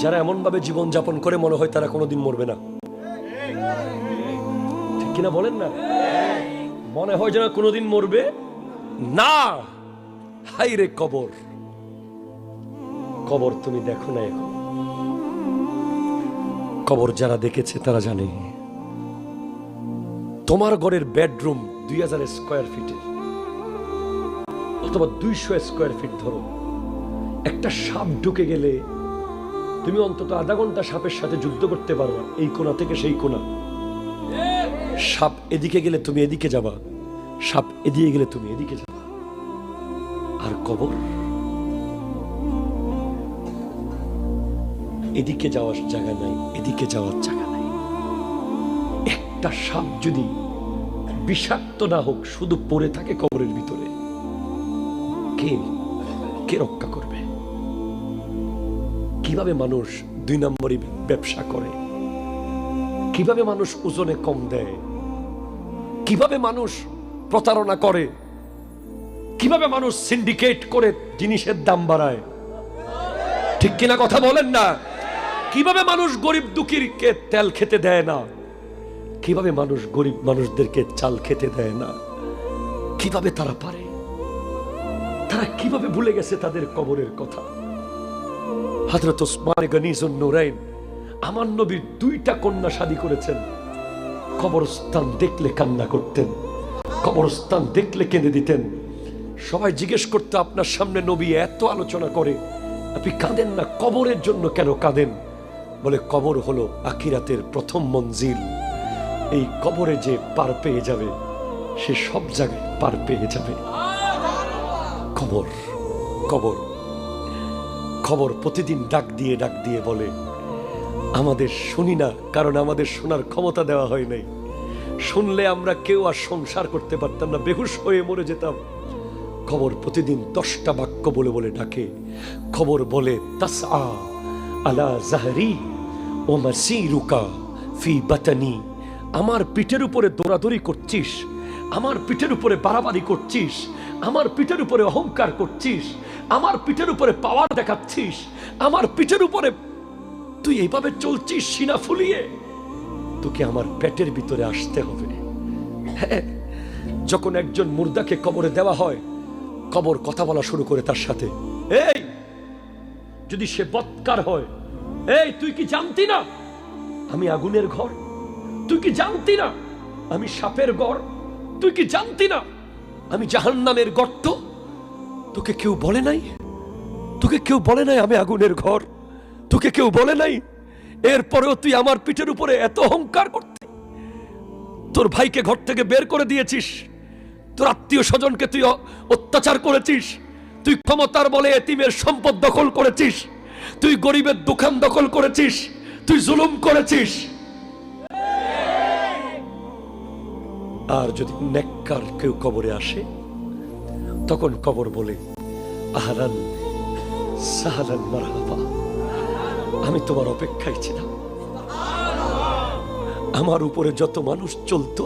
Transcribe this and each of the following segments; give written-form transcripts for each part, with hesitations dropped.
যারা এমন ভাবে জীবন যাপন করে মনে হয় তারা কোনোদিন মরবে না, ঠিক কিনা বলেন না? মনে হয় যারা কোনোদিন মরবে না। হাই রে কবর, কবর তুমি দেখো না এখন। কবর যারা দেখেছে তারা জানে তোমার ঘরের বেডরুম 2000 স্কয়ার ফিটের অথবা 200 স্কয়ার ফিট ধরো, একটা সাপ ঢুকে গেলে তুমি অন্তত আধা ঘন্টা সাপের সাথে যুদ্ধ করতে পারবা, এই কোণা থেকে সেই কোণা। সাপ এদিকে গেলে তুমি এদিকে যাবা, সাপ এদিকে গেলে তুমি এদিকে যাবা। আর কবর এদিকে যাওয়ার জায়গা নাই, এদিকে যাওয়ার জায়গা নাই। একটা সাপ যদি বিষাক্ত না হোক শুধু পড়ে থাকে কবরের ভিতরে, কে কে রক্ষা করবে? কিভাবে মানুষ 2 নম্বরই ব্যবসা করে, কিভাবে মানুষ ওজনে কম দেয়, কিভাবে মানুষ প্রতারণা করে, কিভাবে মানুষ সিন্ডিকেট করে জিনিসের দাম বাড়ায়, ঠিক কিনা কথা বলেন না? কিভাবে মানুষ গরিব দুঃখীকে তেল খেতে দেয় না, কিভাবে মানুষ গরিব মানুষদেরকে চাল খেতে দেয় না, কিভাবে তারা পারে? তারা কিভাবে ভুলে গেছে তাদের কবরের কথা? হযরত ওসমান গনি যুন্নুরাইন আমার নবীর 2টা কন্যা শাদী করেছেন। কবরস্থান দেখলে কান্না করতেন, কবরস্থান দেখলে কেঁদে দিতেন। সবাই জিজ্ঞেস করতে, আপনার সামনে নবী এত আলোচনা করে আপনি কাঁদেন না, কবরের জন্য কেন কাঁদেন? বলে, কবর হলো আখিরাতের প্রথম মঞ্জিল। এই কবরে যে পার পেয়ে যাবে সে সব জায়গায় পার পেয়ে যাবে। কবর কবর খবর প্রতিদিন ডাক দিয়ে বলে, আমাদের শুনি না, কারণ আমাদের শোনার ক্ষমতা দেওয়া হয় নাই। শুনলে আমরা কেউ আর সংসার করতে পারতাম না, বেহুশ হয়ে মরে যেতাম। খবর প্রতিদিন 10টা বাক্য বলে বলে ডাকে। খবর বলে, তাসআ আলা জাহরি ও মাসিরুকা ফি বাতানি, আমার পিঠের উপরে দৌড়াদৌড়ি করছিস, আমার পিঠের উপরে বাড়াবাড়ি করছিস, আমার পিঠের উপরে অহংকার করছিস, আমার পিঠের উপরে পাওয়ার দেখাচ্ছিস, আমার পিঠের উপরে তুই এইভাবে চলছিস সিনা ফুলিয়ে, তোকে আমার পেটের ভিতরে আসতে হবে। হ্যাঁ, যখন একজন মুর্দাকে কবরে দেওয়া হয়, কবর কথা বলা শুরু করে তার সাথে। এই, যদি সে বৎকার হয়, এই তুই কি জানতি না আমি আগুনের ঘর? তুই কি জানতি না আমি সাপের ঘর? তুই কি জানতি না আমি জাহান্নামের গর্ত? তোকে কেউ বলে নাই? তোকে কেউ বলে নাই আমি আগুনের ঘর? তোকে কেউ বলে নাই? এরপরেও তুই আমার পিঠের উপরে এত অহংকার করতে। তোর ভাইকে ঘর থেকে বের করে দিয়েছিস, তোর আত্মীয় স্বজনকে তুই অত্যাচার করেছিস, তুই ক্ষমতার বলে এতিমের সম্পদ দখল করেছিস, তুই গরিবের দোকান দখল করেছিস, তুই জুলুম করেছিস। আর যদি নেককার কেউ কবরে আসে, তখন কবর বলে, আহলান সাহলান মারহাবা, আমি তোমার অপেক্ষায় ছিলাম। আমার উপরে যত মানুষ চলতো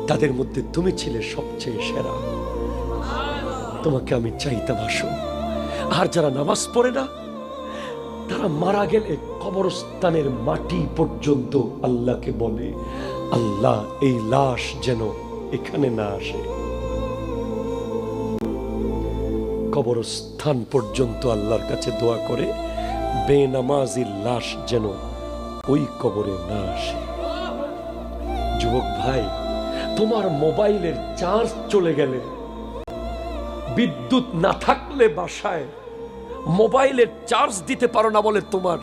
তাদের মধ্যে তুমি ছিলে সবচেয়ে সেরা, তোমাকে আমি চাইতাম আসো। আর যারা নামাজ পড়ে না, তারা মারা গেলে কবরস্থানের মাটি পর্যন্ত আল্লাহকে বলে, আল্লাহ এই লাশ যেন এখানে না আসে। কবরস্থান পর্যন্ত আল্লাহর কাছে দোয়া করে, বেনামাজি লাশ যেন ওই কবরে না আসে। যুবক ভাই, তোমার মোবাইলের চার্জ চলে গেলে, বিদ্যুৎ না থাকলে বাসায় মোবাইলের চার্জ দিতে পারো না বলে তোমার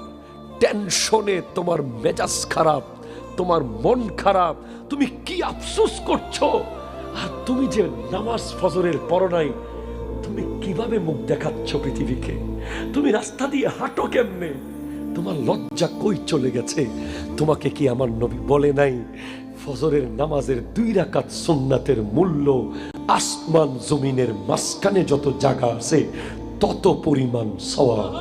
টেনশনে তোমার মেজাজ খারাপ, তোমার মন খারাপ, তুমি কি আফসোস করছো। আর তুমি যে নামাজ ফজরের পড়ো নাই, তুমি কিভাবে মুখ দেখাচ্ছ পৃথিবীকে? তুমি রাস্তা দিয়ে হাঁটো কেমনে? তোমার লজ্জা কই চলে গেছে? তোমাকে কি আমার নবী বলে নাই, ফজরের নামাজের 2 রাকাত সুন্নাতের মূল্য আসমান জমিনের মাঝখানে যত জায়গা আছে তত পরিমাণ সওয়াব?